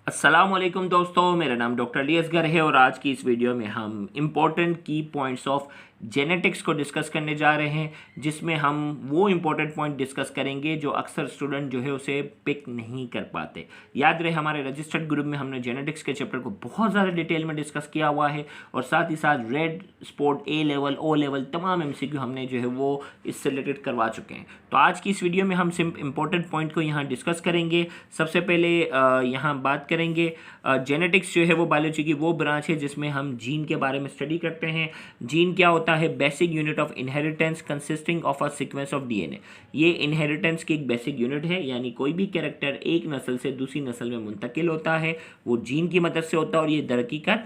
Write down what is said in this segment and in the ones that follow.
अस्सलामुअलैकुम दोस्तों, मेरा नाम डॉक्टर अली असगर है और आज की इस वीडियो में हम इम्पोर्टेंट की पॉइंट्स ऑफ जेनेटिक्स को डिस्कस करने जा रहे हैं, जिसमें हम वो इम्पोर्टेंट पॉइंट डिस्कस करेंगे जो अक्सर स्टूडेंट जो है उसे पिक नहीं कर पाते। याद रहे, हमारे रजिस्टर्ड ग्रुप में हमने जेनेटिक्स के चैप्टर को बहुत ज़्यादा डिटेल में डिस्कस किया हुआ है और साथ ही साथ रेड स्पॉट ए लेवल ओ लेवल तमाम एमसीक्यू हमने जो है वो इससे रिलेटेड करवा चुके हैं। तो आज की इस वीडियो में हम सिर्फ इम्पोर्टेंट पॉइंट को यहाँ डिस्कस करेंगे। सबसे पहले यहाँ बात करेंगे जेनेटिक्स जो है वो बायोलॉजी की वो ब्रांच है जिसमें हम जीन के बारे में स्टडी करते हैं। जीन क्या होता है? Basic unit of inheritance consisting of a sequence of DNA. ये इनहेरिटेंस की एक बेसिक यूनिट है, यानी कोई भी कैरेक्टर एक नस्ल से दूसरी नस्ल में मुंतकिल होता है वो जीन की मदद से होता है और ये दरहकीकत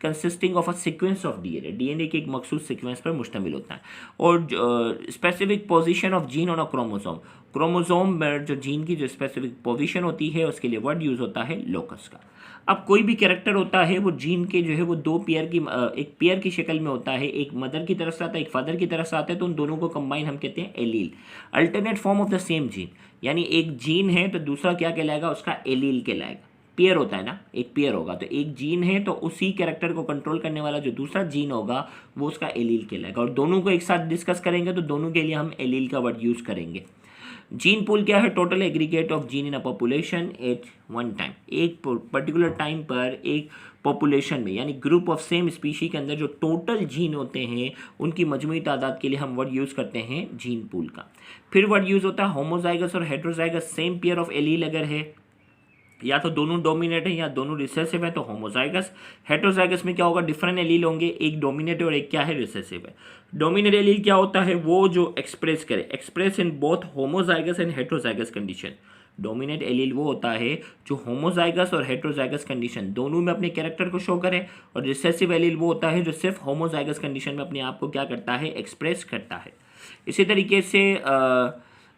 consisting of a sequence of DNA, DNA के एक मखसूस सीक्वेंस पर मुश्तमिल होता है। और specific position of gene on a chromosome, chromosome में जो जीन की जो स्पेसिफिक पोजीशन होती है उसके लिए वर्ड यूज़ होता है लोकस का। अब कोई भी कैरेक्टर होता है वो जीन के जो है वो दो पेयर की एक पेयर की शक्ल में होता है, एक मदर की तरफ से आता है एक फादर की तरफ से आता है, तो उन दोनों को कंबाइन हम कहते हैं allele, alternate form of the same gene. यानी एक जीन है तो दूसरा क्या कहलाएगा? उसका एलील कहलाएगा। पेयर होता है ना, एक पेयर होगा तो एक जीन है तो उसी कैरेक्टर को कंट्रोल करने वाला जो दूसरा जीन होगा वो उसका एलील कहलाएगा। और दोनों को एक साथ डिस्कस करेंगे तो दोनों के लिए हम एलील का वर्ड यूज़ करेंगे। जीन पूल क्या है? Total aggregate of gene in a population at one time, एक पर्टिकुलर टाइम पर एक पॉपुलेशन में यानी ग्रुप ऑफ सेम स्पीशी के अंदर जो टोटल जीन होते हैं उनकी मजमूई तादाद के लिए हम वर्ड यूज़ करते हैं जीन पूल का। फिर वर्ड यूज़ होता है होमोजाइगस और heterozygous. Same pair of allele अगर है, या तो दोनों डोमिनेट है या दोनों रिसेसिव है तो होमोजाइगस। हेट्रोजाइगस में क्या होगा? डिफरेंट एलील होंगे, एक डोमिनेट है और एक क्या है? रिसेसिव है। डोमिनेट एलील क्या होता है? वो जो express in both homozygous and heterozygous condition. Dominate allele वो होता है जो होमोजाइगस और हेट्रोजाइगस कंडीशन दोनों में अपने कैरेक्टर को शो करे, और रिसेसिव एलील वो होता है जो सिर्फ होमोजाइगस कंडीशन में अपने आप को क्या करता है? एक्सप्रेस करता है। इसी तरीके से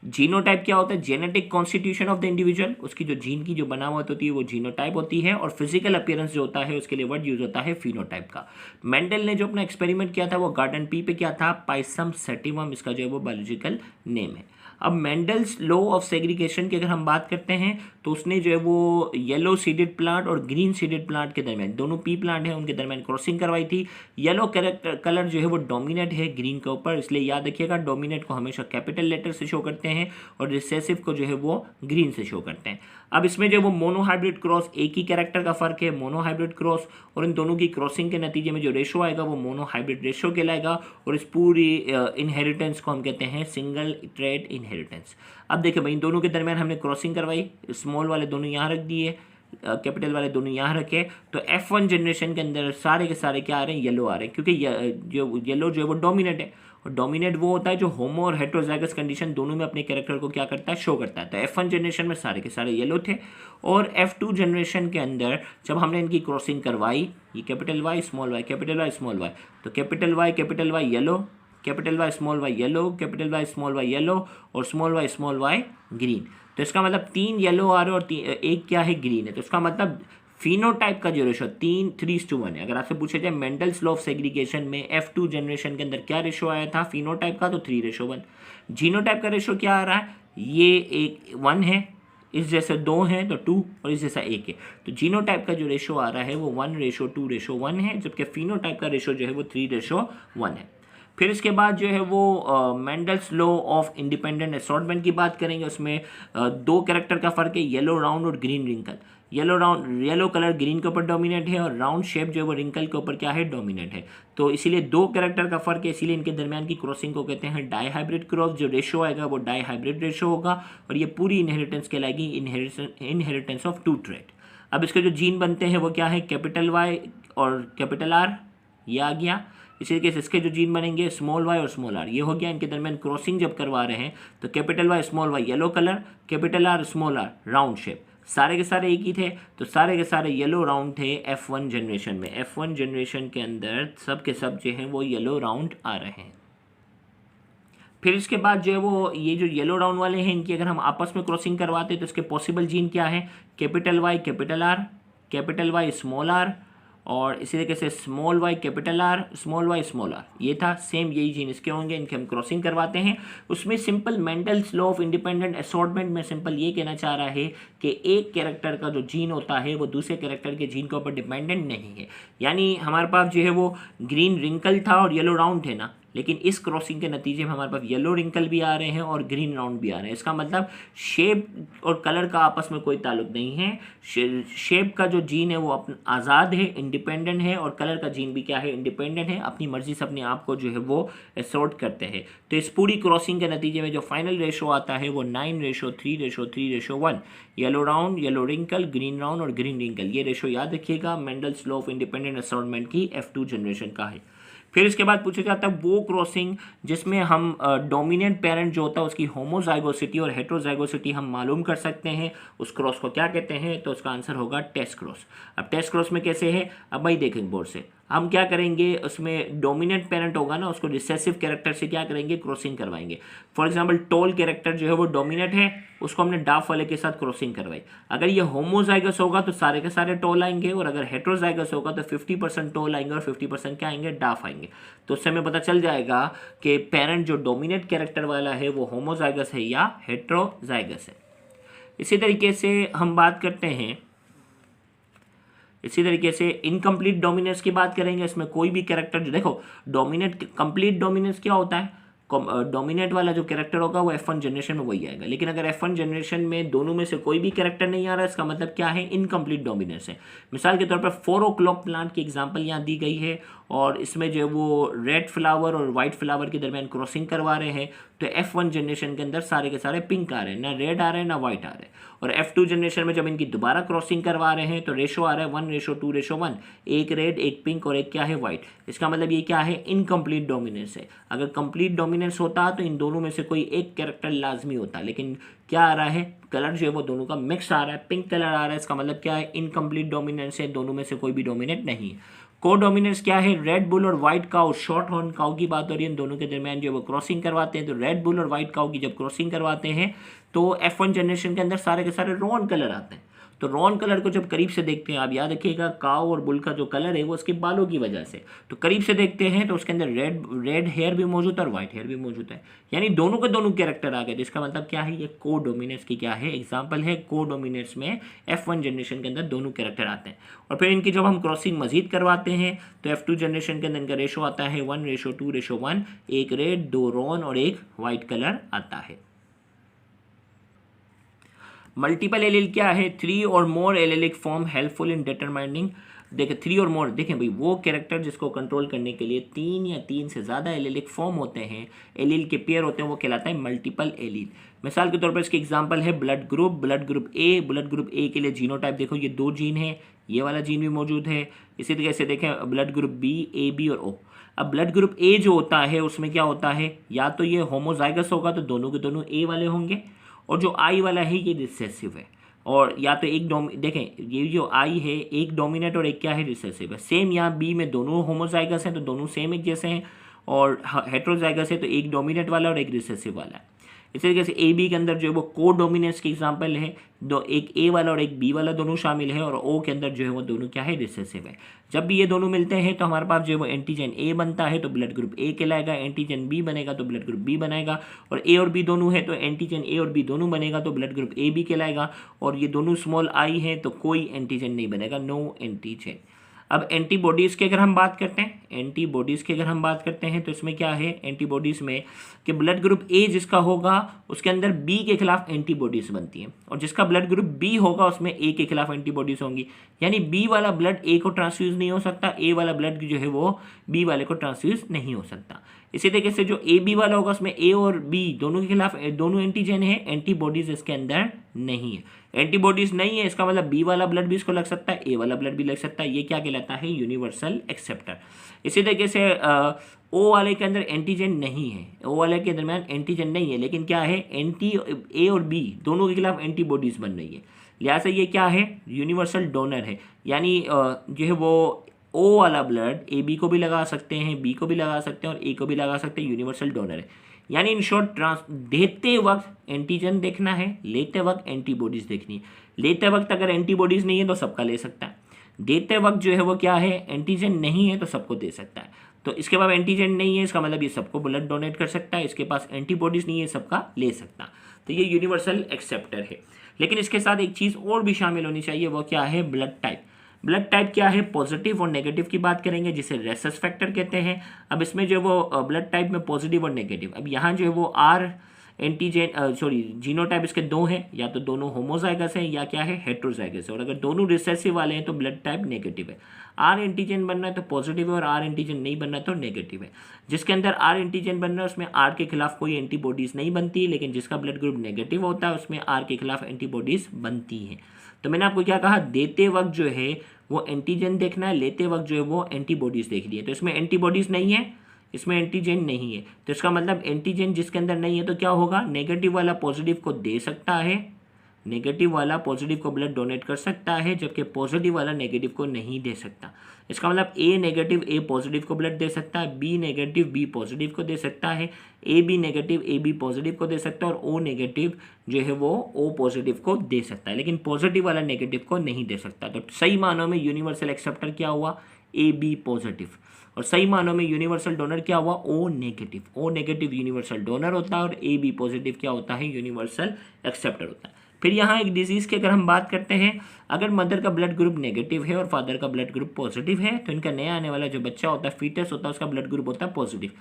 जीनोटाइप क्या होता है? Genetic constitution of the individual, उसकी जो जीन की जो बनावट होती है वो जीनोटाइप होती है। और फिजिकल अपीयरेंस जो होता है उसके लिए वर्ड यूज होता है फिनोटाइप का। मेंडल ने जो अपना एक्सपेरिमेंट किया था वो गार्डन पी पे क्या था? पाइसम सेटिवम, इसका जो है वो बायोलॉजिकल नेम है। अब मेंडल्स लॉ ऑफ सेग्रीगेशन की अगर हम बात करते हैं तो उसने जो है वो येलो सीडेड प्लांट और ग्रीन सीडेड प्लांट के दरमियान, दोनों पी प्लांट है उनके दरमियान क्रॉसिंग करवाई थी। येलो कलर जो है वो डोमिनेट है ग्रीन के ऊपर, इसलिए याद रखिएगा डोमिनेट को हमेशा कैपिटल लेटर से शो करते हैं और रिसेसिव को जो है वो ग्रीन से शो करते हैं। अब इसमें जो है वो मोनोहाइब्रिड क्रॉस, एक ही कैरेक्टर का फर्क है, मोनोहाइब्रिड क्रॉस, और इन दोनों की क्रॉसिंग के नतीजे में जो रेशो आएगा वो मोनोहाइब्रिड रेशो कहलाएगा। और इस पूरी इनहेरिटेंस को हम कहते हैं सिंगल ट्रेट इनहेरिटेंस। अब देखिए भाई, इन दोनों के दरमियान हमने क्रॉसिंग करवाई, स्मॉल वाले दोनों यहाँ रख दिए, कैपिटल वाले दोनों यहाँ रखे, तो F1 जनरेशन के अंदर सारे के सारे क्या आ रहे हैं? येलो आ रहे हैं, क्योंकि जो येलो जो है वो डोमिनेट है, और डोमिनेट वो होता है जो होमो और हेट्रोजाइगस कंडीशन दोनों में अपने कैरेक्टर को क्या करता है? शो करता है। तो F1 जनरेशन में सारे के सारे येलो थे, और F2 जनरेशन के अंदर जब हमने इनकी क्रॉसिंग करवाई, ये capital Y small Y, capital Y small Y, तो capital Y yellow, capital Y small Y yellow, capital Y small Y yellow, और स्मॉल वाई ग्रीन। तो इसका मतलब 3 येलो आ रहे और एक क्या है? ग्रीन है। तो इसका मतलब फिनोटाइप का जो रेशो 3:1 है। अगर आपसे पूछा जाए मेंडल्स लॉ ऑफ सेग्रीगेशन में F2 जनरेशन के अंदर क्या रेशो आया था फिनोटाइप का, तो 3:1। जीनोटाइप का रेशो क्या आ रहा है? ये एक 1 है, इस जैसे 2 हैं तो 2, और इस जैसा 1 है। तो जीनोटाइप का जो रेशो आ रहा है वो 1:2:1 है, जबकि फिनोटाइप का रेशो जो है वो 3:1 है। फिर इसके बाद जो है वो Mendel's law of independent assortment की बात करेंगे। उसमें दो कैरेक्टर का फर्क है, येलो राउंड और green wrinkle. Yellow colour green के ऊपर डोमिनेट है, और राउंड शेप जो है वो रिंकल के ऊपर क्या है? डोमिनेट है। तो इसीलिए दो कैरेक्टर का फर्क है, इसीलिए इनके दरमियान की क्रॉसिंग को कहते हैं डाई हाइब्रिड क्रॉस। जो रेशो आएगा वो डाई हाइब्रिड रेशो होगा, और ये पूरी इनहेरिटेंस कहलाएगी इनहेरिटेंस ऑफ 2 ट्रेट। अब इसके जो जीन बनते हैं वो क्या है? कैपिटल वाई और कैपिटल आर, ये आ गया। इसी तरीके से इसके जो जीन बनेंगे स्मॉल वाई और स्मॉल आर, ये हो गया। इनके दरमियान क्रॉसिंग जब करवा रहे हैं तो capital Y small Y yellow colour, capital R small R round shape, सारे के सारे एक ही थे, तो सारे के सारे येलो राउंड थे F1 जनरेशन में। F1 जनरेशन के अंदर सब के सब जो हैं वो येलो राउंड आ रहे हैं। फिर इसके बाद जो है वो ये जो येलो राउंड वाले हैं इनकी अगर हम आपस में क्रॉसिंग करवाते हैं तो इसके पॉसिबल जीन क्या है? कैपिटल वाई स्मॉल आर, और इसी तरीके से small Y capital R, small Y small R, ये था सेम, यही जीन इसके होंगे, इनके हम क्रॉसिंग करवाते हैं। उसमें simple Mendel's law of independent assortment में सिंपल ये कहना चाह रहा है कि एक कैरेक्टर का जो जीन होता है वो दूसरे कैरेक्टर के जीन के ऊपर डिपेंडेंट नहीं है। यानी हमारे पास जो है वो ग्रीन रिंकल था और येलो राउंड थे ना, लेकिन इस क्रॉसिंग के नतीजे में हमारे पास येलो रिंकल भी आ रहे हैं और ग्रीन राउंड भी आ रहे हैं। इसका मतलब शेप और कलर का आपस में कोई ताल्लुक नहीं है। शेप का जो जीन है वो अपना आज़ाद है, इंडिपेंडेंट है, और कलर का जीन भी क्या है, इंडिपेंडेंट है, अपनी मर्जी से अपने आप को जो है वो असॉर्ट करते हैं। तो इस पूरी क्रॉसिंग के नतीजे में जो फाइनल रेशो आता है वो 9:3:3:1, yellow round, yellow wrinkle, green round और ग्रीन रिंकल। ये रेशो याद रखिएगा, Mendel's law of independent assortment की F2 जनरेशन का है। फिर इसके बाद पूछा जाता है वो क्रॉसिंग जिसमें हम डोमिनेंट पेरेंट जो होता है उसकी होमोजाइगोसिटी और हेट्रोजाइगोसिटी हम मालूम कर सकते हैं, उस क्रॉस को क्या कहते हैं, तो उसका आंसर होगा टेस्ट क्रॉस। अब टेस्ट क्रॉस में कैसे है, अब भाई देखेंगे बोर्ड से, हम क्या करेंगे, उसमें डोमिनेंट पेरेंट होगा ना, उसको रिसेसिव कैरेक्टर से क्या करेंगे, क्रॉसिंग करवाएंगे। फॉर एग्जांपल टॉल कैरेक्टर जो है वो डोमिनेंट है, उसको हमने डाफ वाले के साथ क्रॉसिंग करवाई। अगर ये होमोजाइगस होगा तो सारे के सारे टॉल आएंगे, और अगर हेट्रोजाइगस होगा तो 50% टॉल आएंगे और 50% क्या आएंगे, डाफ आएंगे। तो उससे हमें पता चल जाएगा कि पेरेंट जो डोमिनेंट कैरेक्टर वाला है वो होमोजाइगस है या हेट्रोजाइगस है। इसी तरीके से हम बात करते हैं, इसी तरीके से इनकम्प्लीट डोमिनेंस की बात करेंगे। इसमें कोई भी कैरेक्टर जो, देखो डोमिनेट, कंप्लीट डोमिनेंस क्या होता है, डोमिनेट वाला जो कैरेक्टर होगा वो F1 जनरेशन में वही आएगा। लेकिन अगर F1 जनरेशन में दोनों में से कोई भी कैरेक्टर नहीं आ रहा है, इसका मतलब क्या है, इनकम्प्लीट डोमिनेंस है। मिसाल के तौर पर 4 o'clock प्लांट की एग्जांपल यहाँ दी गई है, और इसमें जो वो रेड फ्लावर और वाइट फ्लावर के दरमियान क्रॉसिंग करवा रहे हैं, तो F1 जनरेशन के अंदर सारे के सारे पिंक आ रहे हैं, ना रेड आ रहे हैं ना वाइट आ रहे हैं। और F2 जनरेशन में जब इनकी दोबारा क्रॉसिंग करवा रहे हैं तो रेशो आ रहा है 1:2:1, एक रेड, एक पिंक और एक क्या है, वाइट। इसका मतलब ये क्या है, इनकम्प्लीट डोमिनेंस है। अगर कंप्लीट डोमिनेंस होता तो इन दोनों में से कोई एक कैरेक्टर लाजमी होता, लेकिन क्या आ रहा है, कलर जो है वो दोनों का मिक्स आ रहा है, पिंक कलर आ रहा है। इसका मतलब क्या है, इनकम्प्लीट डोमिनेंस है, दोनों में से कोई भी डोमिनेट नहीं है। को डोमिनेंस क्या है, रेड बुल और white cow, short horn cow की बात हो रही है, इन दोनों के दरमियान जो वो क्रॉसिंग करवाते हैं। तो रेड बुल और व्हाइट काउ की जब क्रॉसिंग करवाते हैं तो F1 जनरेशन के अंदर सारे के सारे रॉन कलर आते हैं। तो रॉन कलर को जब करीब से देखते हैं, आप याद रखिएगा काउ और बुल का जो कलर है वो उसके बालों की वजह से, तो करीब से देखते हैं तो उसके अंदर रेड हेयर भी मौजूद है और वाइट हेयर भी मौजूद है, यानी दोनों के दोनों कैरेक्टर आ गए। इसका मतलब क्या है, ये को डोमिनेंस की क्या है, एग्जाम्पल है। को डोमिनेंस में F1 जनरेशन के अंदर दोनों कैरेक्टर आते हैं। और फिर इनकी जब हम क्रॉसिंग मजीद करवाते हैं तो F2 जनरेशन के अंदर इनका रेशो आता है 1:2:1, एक रेड, 2 रॉन और एक वाइट कलर आता है। मल्टीपल एलील क्या है, 3 और more allelic form helpful in determining. देखिए 3 और मोर, देखें भाई वो कैरेक्टर जिसको कंट्रोल करने के लिए 3 या 3 से ज़्यादा एलेलिक फॉर्म होते हैं, एलील के पेयर होते हैं, वो कहलाता है मल्टीपल एलील। मिसाल के तौर पर इसकी एग्जांपल है blood group, blood group A. Blood group A के लिए जीनोटाइप देखो, ये 2 जीन है, ये वाला जीन भी मौजूद है। इसी तरीके से देखें blood group B, A B और ओ। अब ब्लड ग्रुप ए जो होता है उसमें क्या होता है, या तो ये होमोजाइगस होगा तो दोनों के दोनों ए वाले होंगे, और जो आई वाला है ये रिसेसिव है, और या तो एक देखें ये जो आई है एक डोमिनेट और एक क्या है, रिसेसिव है। सेम यहाँ बी में दोनों होमोजाइगस हैं तो दोनों सेम एक जैसे हैं, और हेट्रोजाइगस है तो एक डोमिनेट वाला और एक रिसेसिव वाला है। इसी तरीके से ए बी के अंदर जो है वो को डोमिनेंस की एग्जांपल है, दो एक ए वाला और एक बी वाला दोनों शामिल है, और ओ के अंदर जो है वो दोनों क्या है, रिसेसिव है। जब भी ये दोनों मिलते हैं तो हमारे पास जो है वो एंटीजन ए बनता है तो ब्लड ग्रुप ए कहलाएगा, एंटीजन बी बनेगा तो ब्लड ग्रुप बी बनाएगा, और ए और बी दोनों है तो एंटीजन ए और बी दोनों बनेगा तो ब्लड ग्रुप ए बी कहलाएगा, और ये दोनों स्मॉल आई हैं तो कोई एंटीजन नहीं बनेगा, नो एंटीजन। अब एंटीबॉडीज़ की अगर हम बात करते हैं, एंटीबॉडीज़ की अगर हम बात करते हैं तो इसमें क्या है, एंटीबॉडीज़ में कि ब्लड ग्रुप ए जिसका होगा उसके अंदर बी के खिलाफ एंटीबॉडीज़ बनती हैं, और जिसका ब्लड ग्रुप बी होगा उसमें ए के खिलाफ एंटीबॉडीज़ होंगी। यानी बी वाला ब्लड ए को ट्रांसफ्यूज़ नहीं हो सकता, ए वाला ब्लड जो है वो बी वाले को ट्रांसफ्यूज़ नहीं हो सकता। इसी तरीके से जो ए बी वाला होगा उसमें ए और बी दोनों के खिलाफ दोनों एंटीजन है, एंटीबॉडीज़ इसके अंदर नहीं है। एंटीबॉडीज़ नहीं है इसका मतलब बी वाला ब्लड भी इसको लग सकता है, ए वाला ब्लड भी लग सकता है, ये क्या कहलाता है, यूनिवर्सल एक्सेप्टर। इसी तरीके से ओ वाले के अंदर एंटीजन नहीं है, ओ वाले के दरमियान एंटीजन नहीं है, लेकिन क्या है, एंटी ए और बी दोनों के खिलाफ एंटीबॉडीज़ बन रही है, लिहाजा ये क्या है, यूनिवर्सल डोनर है। यानी जो है वो ओ वाला ब्लड ए बी को भी लगा सकते हैं, बी को भी लगा सकते हैं और ए को भी लगा सकते हैं, यूनिवर्सल डोनर है। यानी इन शॉर्ट देते वक्त एंटीजन देखना है, लेते वक्त एंटीबॉडीज़ देखनी है। लेते वक्त अगर एंटीबॉडीज़ नहीं है तो सबका ले सकता है, देते वक्त जो है वो क्या है, एंटीजन नहीं है तो सबको दे सकता है। तो इसके पास एंटीजन नहीं है, इसका मतलब ये सबको ब्लड डोनेट कर सकता है, इसके पास एंटीबॉडीज नहीं है, सबका ले सकता। तो ये यूनिवर्सल एक्सेप्टर है। लेकिन इसके साथ एक चीज़ और भी शामिल होनी चाहिए, वो क्या है, ब्लड टाइप। ब्लड टाइप क्या है, पॉजिटिव और नेगेटिव की बात करेंगे, जिसे रेसस फैक्टर कहते हैं। अब इसमें जो वो ब्लड टाइप में पॉजिटिव और नेगेटिव, अब यहाँ जो है वो आर एंटीजन जीनोटाइप इसके दो हैं, या तो दोनों होमोजाइगस हैं या क्या है, हेट्रोजाइगस है। और अगर दोनों रिसेसिव वाले हैं तो ब्लड टाइप नेगेटिव है। आर एंटीजन बनना है तो पॉजिटिव है, और आर एंटीजन नहीं बनना तो नेगेटिव है। जिसके अंदर आर एंटीजन बन रहा है उसमें आर के खिलाफ कोई एंटीबॉडीज नहीं बनती, लेकिन जिसका ब्लड ग्रुप नेगेटिव होता है उसमें आर के खिलाफ एंटीबॉडीज बनती हैं। तो मैंने आपको क्या कहा, देते वक्त जो है वो एंटीजन देखना है, लेते वक्त जो है वो एंटीबॉडीज देखनी है। तो इसमें एंटीबॉडीज नहीं है, इसमें एंटीजन नहीं है, तो इसका मतलब एंटीजन जिसके अंदर नहीं है तो क्या होगा, नेगेटिव वाला पॉजिटिव को दे सकता है, नेगेटिव वाला पॉजिटिव को ब्लड डोनेट कर सकता है, जबकि पॉजिटिव वाला नेगेटिव को नहीं दे सकता। इसका मतलब ए नेगेटिव ए पॉजिटिव को ब्लड दे सकता है, बी नेगेटिव बी पॉजिटिव को दे सकता है, A B negative A B positive को दे सकता है, और ओ नेगेटिव जो है वो ओ पॉजिटिव को दे सकता है, लेकिन पॉजिटिव वाला नेगेटिव को नहीं दे सकता। तो सही मानों में यूनिवर्सल एक्सेप्टर क्या हुआ, ए बी पॉजिटिव, और सही मानों में यूनिवर्सल डोनर क्या हुआ, O negative. O negative universal donor होता है, और ए बी पॉजिटिव क्या होता है, यूनिवर्सल एक्सेप्टर होता है। फिर यहाँ एक डिजीज़ की अगर हम बात करते हैं, अगर मदर का ब्लड ग्रुप नेगेटिव है और फादर का ब्लड ग्रुप पॉजिटिव है, तो इनका नया आने वाला जो बच्चा होता है, फीटस होता है, उसका ब्लड ग्रुप होता है पॉजिटिव।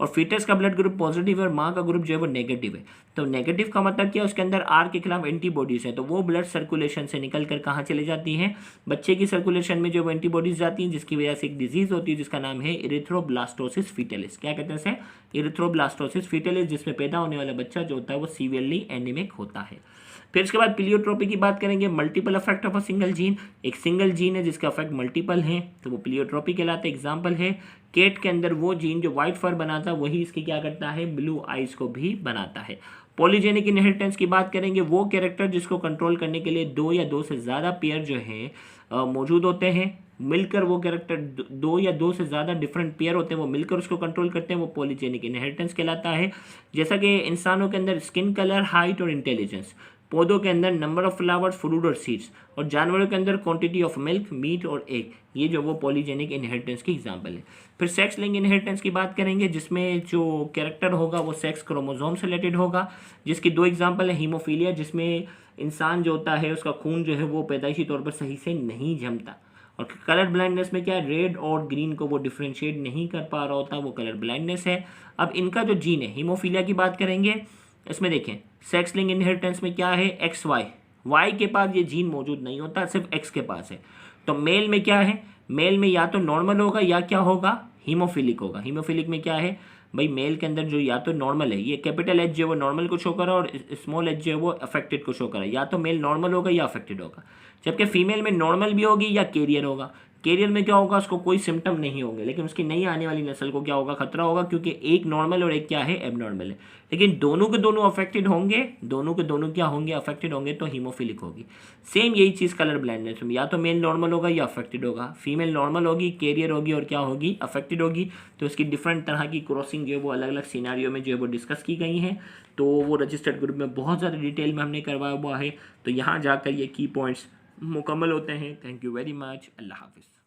और फीटस का ब्लड ग्रुप पॉजिटिव है और माँ का ग्रुप जो है वो नेगेटिव है। तो नेगेटिव का मतलब क्या है, उसके अंदर आर के खिलाफ एंटीबॉडीज़ हैं, तो वो ब्लड सर्कुलेशन से निकल कर कहाँ चले जाती हैं, बच्चे की सर्कुलेशन में जो वो एंटीबॉडीज़ जाती हैं, जिसकी वजह से एक डिजीज़ होती है जिसका नाम है इरिथ्रोब्लास्टोसिस फीटलिस। क्या कहते हैं इसे, इरिथ्रोब्लास्टोसिस फीटलिस, जिसमें पैदा होने वाला बच्चा जो होता है वो सीवियरली एनीमिक होता है। फिर इसके बाद प्लियोट्रोपी की बात करेंगे, multiple affect of a single gene. एक सिंगल जीन है जिसका अफेक्ट मल्टीपल है, तो वो प्लियोट्रोपी कहलाता है। एग्जाम्पल है, केट के अंदर वो जीन जो व्हाइट फर बनाता है वही इसकी क्या करता है, ब्लू आइज को भी बनाता है। पॉलीजेनिक इनहेरिटेंस की बात करेंगे, वो कैरेक्टर जिसको कंट्रोल करने के लिए दो या दो से ज़्यादा पेयर जो है मौजूद होते हैं, मिलकर वो कैरेक्टर दो या दो से ज़्यादा डिफरेंट पेयर होते हैं, वो मिलकर उसको कंट्रोल करते हैं, वो पॉलीजेनिक इनहेरिटेंस कहलाता है। जैसा कि इंसानों के अंदर स्किन कलर, हाइट और इंटेलिजेंस, पौधों के अंदर नंबर ऑफ फ्लावर्स, फ्रूट और सीड्स, और जानवरों के अंदर क्वांटिटी ऑफ मिल्क, मीट और एग, ये जो वो पॉलीजेनिक इनहेरिटेंस की एग्जांपल है। फिर सेक्स लिंक इनहेरिटेंस की बात करेंगे, जिसमें जो कैरेक्टर होगा वो सेक्स क्रोमोसोम से रिलेटेड होगा, जिसकी दो एग्जांपल है, हीमोफीलिया, जिसमें इंसान जो होता है उसका खून जो है वो पैदाइशी तौर पर सही से नहीं जमता, और कलर ब्लाइंडनेस में क्या है, रेड और ग्रीन को वो डिफ्रेंशिएट नहीं कर पा रहा होता, वो कलर ब्लाइंडनेस है। अब इनका जो जीन है, हीमोफीलिया की बात करेंगे, इसमें देखें सेक्स लिंक इनहेरिटेंस में क्या है, एक्स वाई, वाई के पास ये जीन मौजूद नहीं होता, सिर्फ एक्स के पास है। तो मेल में क्या है, मेल में या तो नॉर्मल होगा या क्या होगा, हीमोफिलिक होगा। हीमोफिलिक में क्या है भाई, मेल के अंदर जो या तो नॉर्मल है, ये कैपिटल एच जो है वो नॉर्मल को शो कर रहा है, और स्मॉल एच जो है वो अफेक्टेड को शो कर रहा है, या तो मेल नॉर्मल होगा या अफेक्टेड होगा। जबकि फीमेल में नॉर्मल भी होगी या कैरियर होगा। कैरियर में क्या होगा, उसको कोई सिम्टम नहीं होंगे, लेकिन उसकी नई आने वाली नस्ल को क्या होगा, खतरा होगा, क्योंकि एक नॉर्मल और एक क्या है, एबनॉर्मल है। लेकिन दोनों के दोनों अफेक्टेड होंगे, दोनों के दोनों क्या होंगे, अफेक्टेड होंगे, तो हीमोफिलिक होगी। सेम यही चीज़ कलर ब्लाइंडनेस में, या तो मेल नॉर्मल होगा या अफेक्टेड होगा, फीमेल नॉर्मल होगी, कैरियर होगी, और क्या होगी, अफेक्टेड होगी। तो इसकी डिफरेंट तरह की क्रॉसिंग जो है वो अलग अलग सिनारियो में जो है वो डिस्कस की गई हैं, तो वो रजिस्टर्ड ग्रुप में बहुत ज़्यादा डिटेल में हमने करवाया हुआ है, तो यहाँ जाकर ये की पॉइंट्स मुकम्मल होते हैं। थैंक यू वेरी मच, अल्लाह हाफिज़।